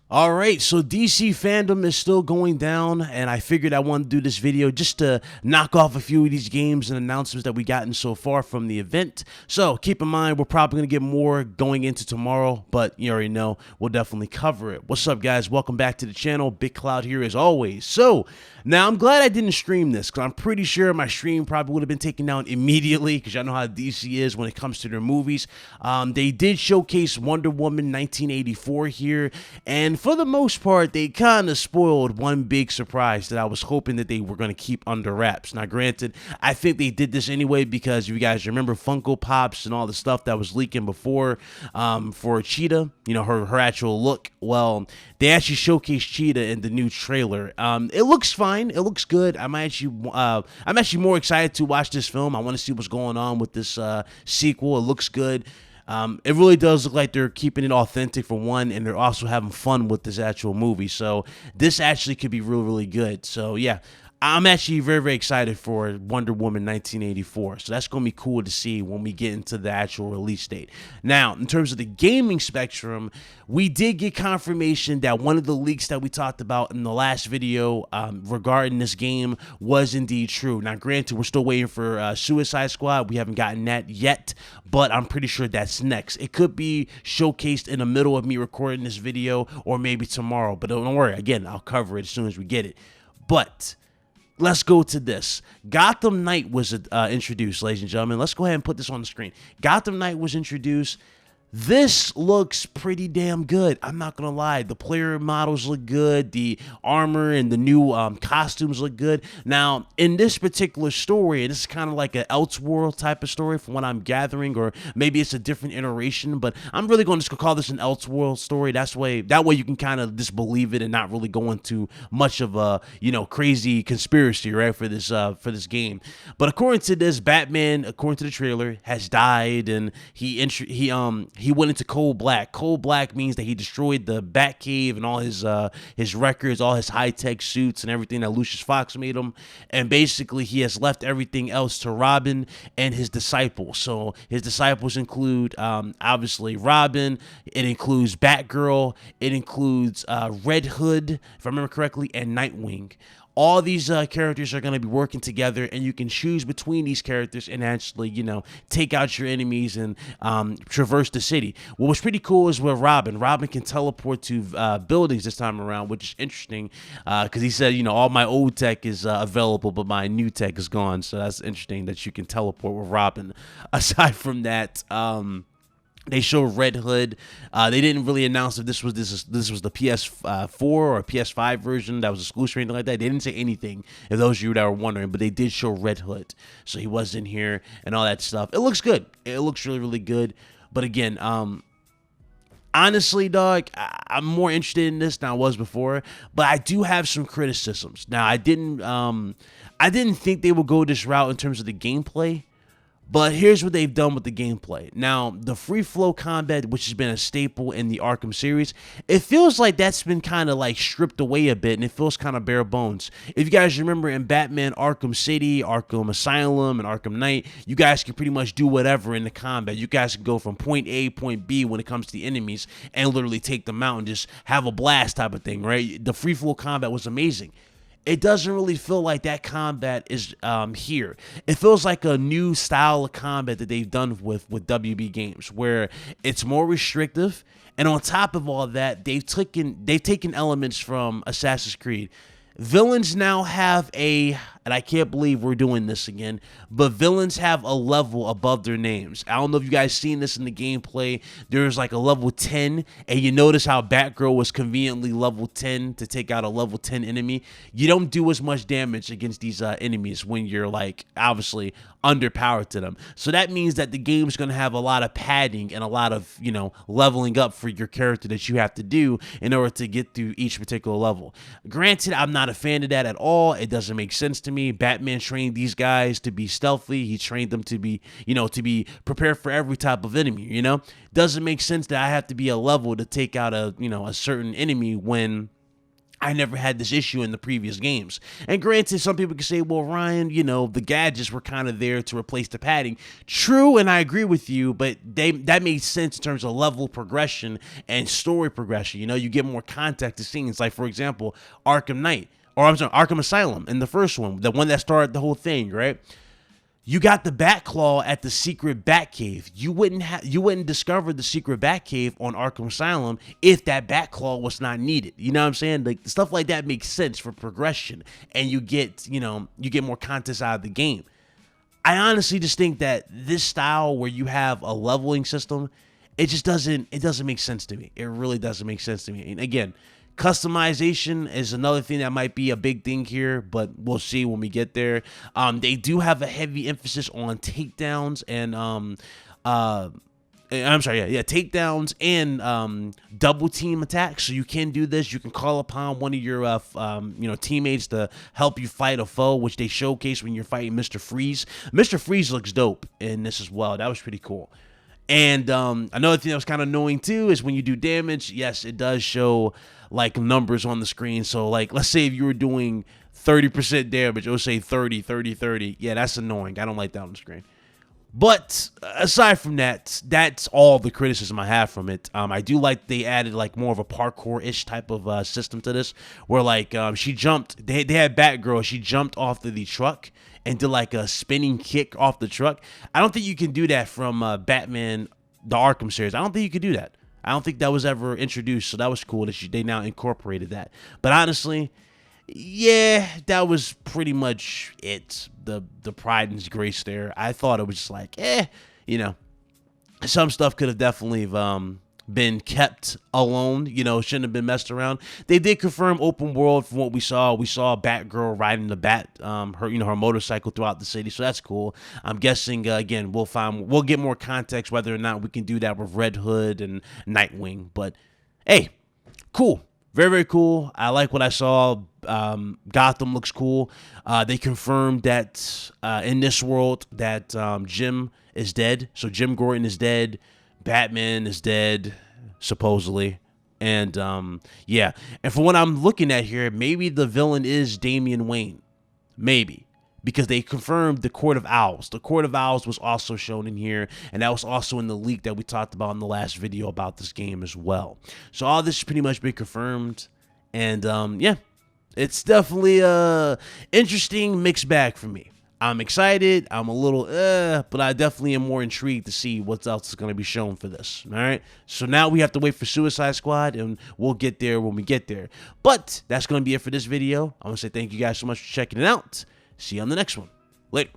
All right, so DC fandom is still going down, and I figured I wanted to do this video just to knock off a few of these games and announcements that we gotten so far from the event. So keep in mind, we're probably going to get more going into tomorrow, but you already know, we'll definitely cover it. What's up, guys? Welcome back to the channel. Big Cloud here as always. So now I'm glad I didn't stream this, because I'm pretty sure my stream probably would have been taken down immediately, because y'all know how DC is when it comes to their movies. They did showcase Wonder Woman 1984 here, and for the most part, they kind of spoiled one big surprise that I was hoping that they were going to keep under wraps. Now, granted, I think they did this anyway because you guys remember Funko Pops and all the stuff that was leaking before for Cheetah, you know, her actual look. Well, they actually showcased Cheetah in the new trailer. It looks fine. It looks good. I'm actually more excited to watch this film. I want to see what's going on with this sequel. It looks good. It really does look like they're keeping it authentic for one, and they're also having fun with this actual movie. So this actually could be really, really good. So yeah, I'm actually very, very excited for Wonder Woman 1984. So that's going to be cool to see when we get into the actual release date. Now, in terms of the gaming spectrum, we did get confirmation that one of the leaks that we talked about in the last video regarding this game was indeed true. Now, granted, we're still waiting for Suicide Squad. We haven't gotten that yet, but I'm pretty sure that's next. It could be showcased in the middle of me recording this video or maybe tomorrow, but don't worry. Again, I'll cover it as soon as we get it. But let's go to this. Gotham Knight was introduced, ladies and gentlemen. Let's go ahead and put this on the screen. Gotham Knight was introduced. This looks pretty damn good. I'm not going to lie. The player models look good. The armor and the new costumes look good. Now, in this particular story, and this is kind of like an Elseworld type of story from what I'm gathering, or maybe it's a different iteration, but I'm really going to call this an Elseworld story. That way you can kind of just believe it and not really go into much of a, you know, crazy conspiracy, right, for this game. But according to this, Batman, according to the trailer, has died, and he went into cold black. Cold black means that he destroyed the Batcave and all his records, all his high-tech suits and everything that Lucius Fox made him. And basically, he has left everything else to Robin and his disciples. So his disciples include, obviously, Robin. It includes Batgirl. It includes Red Hood, if I remember correctly, and Nightwing. All these characters are going to be working together, and you can choose between these characters and actually, you know, take out your enemies and traverse the city. What was pretty cool is with Robin. Robin can teleport to buildings this time around, which is interesting because he said, you know, all my old tech is available, but my new tech is gone. So that's interesting that you can teleport with Robin. Aside from that, they showed Red Hood. They didn't really announce if this was the PS4 or PS5 version that was exclusive or anything like that. They didn't say anything, if those of you that were wondering, but they did show Red Hood. So he was in here and all that stuff. It looks good. It looks really, really good. But again, honestly, dog, I'm more interested in this than I was before, but I do have some criticisms. Now, I didn't think they would go this route in terms of the gameplay. But here's what they've done with the gameplay. Now, the free flow combat, which has been a staple in the Arkham series, it feels like that's been kind of like stripped away a bit, and it feels kind of bare bones. If you guys remember in Batman Arkham City, Arkham Asylum, and Arkham Knight, you guys can pretty much do whatever in the combat. You guys can go from point A, point B when it comes to the enemies and literally take them out and just have a blast type of thing, right? The free flow combat was amazing. It doesn't really feel like that combat is here. It feels like a new style of combat that they've done with WB games, where it's more restrictive, and on top of all that, they've taken elements from Assassin's Creed. Villains now have and I can't believe we're doing this again, but villains have a level above their names. I don't know if you guys seen this in the gameplay. There's like a level 10, and you notice how Batgirl was conveniently level 10 to take out a level 10 enemy. You don't do as much damage against these enemies when you're like obviously underpowered to them. So that means that the game's going to have a lot of padding and a lot of, you know, leveling up for your character that you have to do in order to get through each particular level. Granted, I'm not a fan of that at all. It doesn't make sense to me. Batman trained these guys to be stealthy. He trained them to be, you know, to be prepared for every type of enemy, you know? Doesn't make sense that I have to be a level to take out a, you know, a certain enemy when I never had this issue in the previous games. And granted, some people can say, well, Ryan, you know, the gadgets were kind of there to replace the padding. True, and I agree with you, but that made sense in terms of level progression and story progression. You know, you get more context to scenes. Like, for example, Arkham Asylum in the first one, the one that started the whole thing, right? You got the Batclaw at the secret Batcave. You wouldn't discover the secret Batcave on Arkham Asylum if that Batclaw was not needed. You know what I'm saying? Like, stuff like that makes sense for progression, and you get more context out of the game. I honestly just think that this style where you have a leveling system, it doesn't make sense to me. It really doesn't make sense to me. And again, customization is another thing that might be a big thing here, but we'll see when we get there. They do have a heavy emphasis on takedowns and takedowns and double team attacks. So you can do this. You can call upon one of your teammates to help you fight a foe, which they showcase when you're fighting Mr. Freeze. Mr. Freeze looks dope in this as well. That was pretty cool. And another thing that was kind of annoying too is when you do damage, yes, it does show like numbers on the screen. So like, let's say if you were doing 30% damage, it would say 30, 30, 30. Yeah, that's annoying. I don't like that on the screen. But aside from that, that's all the criticism I have from it. I do like they added like more of a parkour-ish type of system to this, where like she jumped. They had Batgirl. She jumped off the truck and did like a spinning kick off the truck. I don't think you can do that from Batman, the Arkham series. I don't think you could do that. I don't think that was ever introduced, so that was cool that they now incorporated that. But honestly, yeah, that was pretty much it. The pride and grace there. I thought it was just like, some stuff could have definitely been kept alone, shouldn't have been messed around. They did confirm open world from what we saw. We saw Batgirl riding the her motorcycle throughout the city, so that's cool. I'm guessing again we'll get more context whether or not we can do that with Red Hood and Nightwing. But hey, cool. Very, very cool. I like what I saw. Gotham looks cool. They confirmed that in this world that Jim is dead. So Jim Gordon is dead. Batman is dead, supposedly. And yeah. And from what I'm looking at here, maybe the villain is Damian Wayne. Maybe. Because they confirmed the Court of Owls. The Court of Owls was also shown in here, and that was also in the leak that we talked about in the last video about this game as well. So all this has pretty much been confirmed, and yeah, it's definitely a interesting mixed bag for me. I'm excited. I'm a little but I definitely am more intrigued to see what else is going to be shown for this. All right. So now we have to wait for Suicide Squad, and we'll get there when we get there. But that's going to be it for this video. I want to say thank you guys so much for checking it out. See you on the next one. Later.